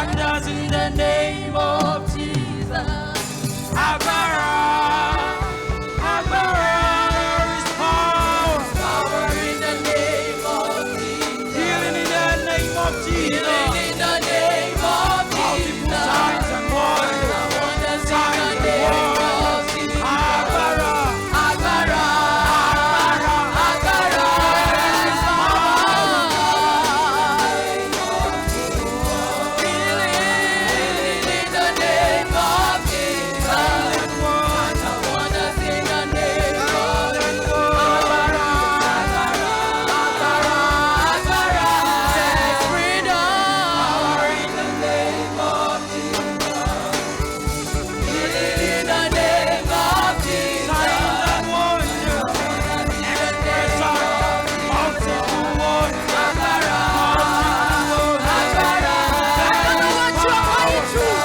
wonders in the name of Jesus. Agbara, Agbara, there is power. Power in the name of Jesus. Healing in the name of Jesus. Healing in the name of Jesus. Signs and wonders. Signs and wonders. Agbara, Agbara, Agbara, there is power. Healing in the name of Jesus. Signs and wonders in the name of Jesus. Agbara, Agbara, Agbara, there's freedom. Power in the name of Jesus. Healing in the name of Jesus. Signs and wonders. Expression. Multiple wonders. Agbara, Agbara, I don't know what you are going through.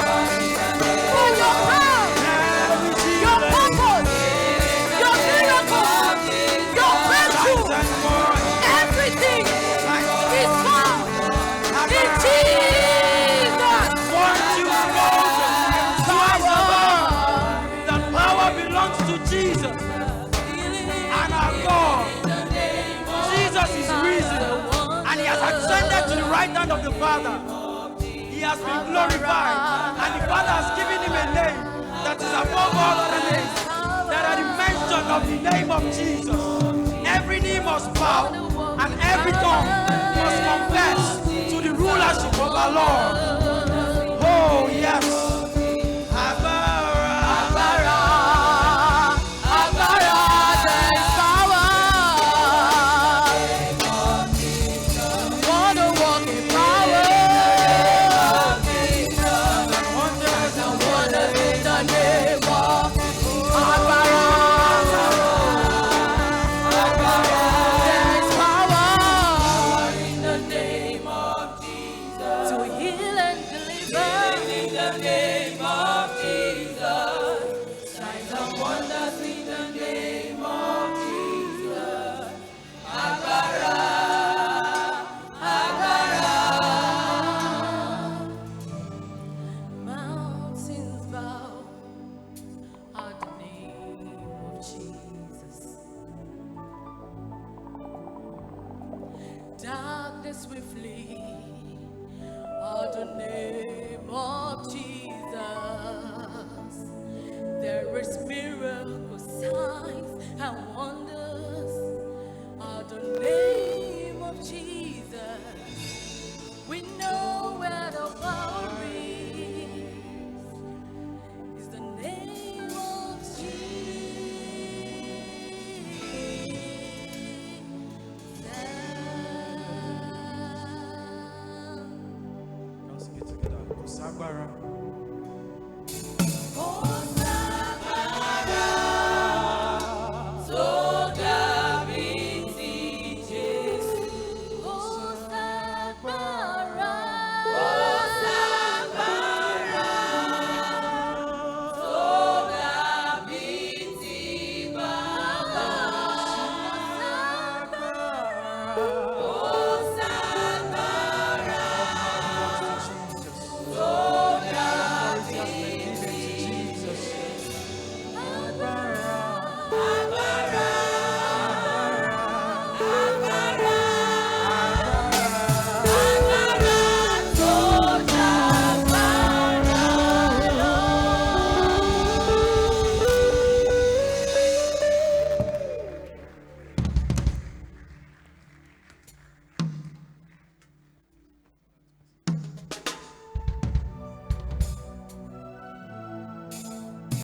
For your health, your purpose, your miracle, your breakthrough, everything is found in Jesus. Once you spoken, the power belongs to Jesus and our God. Jesus is risen and he has ascended to the right hand of the Father. He has been glorified and the Father has given him a name that is above all other names. That at the mention of the name of Jesus, every knee must bow and every tongue must confess to the rulership of our Lord. Oh yes. Agbara, Agbara, Agbara, there is power. Wanna walk in power. Wonders and wonders in the name of Agbara, Agbara, there is power in the name of Jesus to heal and deliver. In the name of Jesus, signs and wonders in the name of Jesus. Agbara, Agbara. Mountains bow at the name of Jesus. Darkness will flee at the name of Jesus. There is miracles, signs and wonders at the name of Jesus. We know where the power is the name of Jesus. Let's get together. Agbara.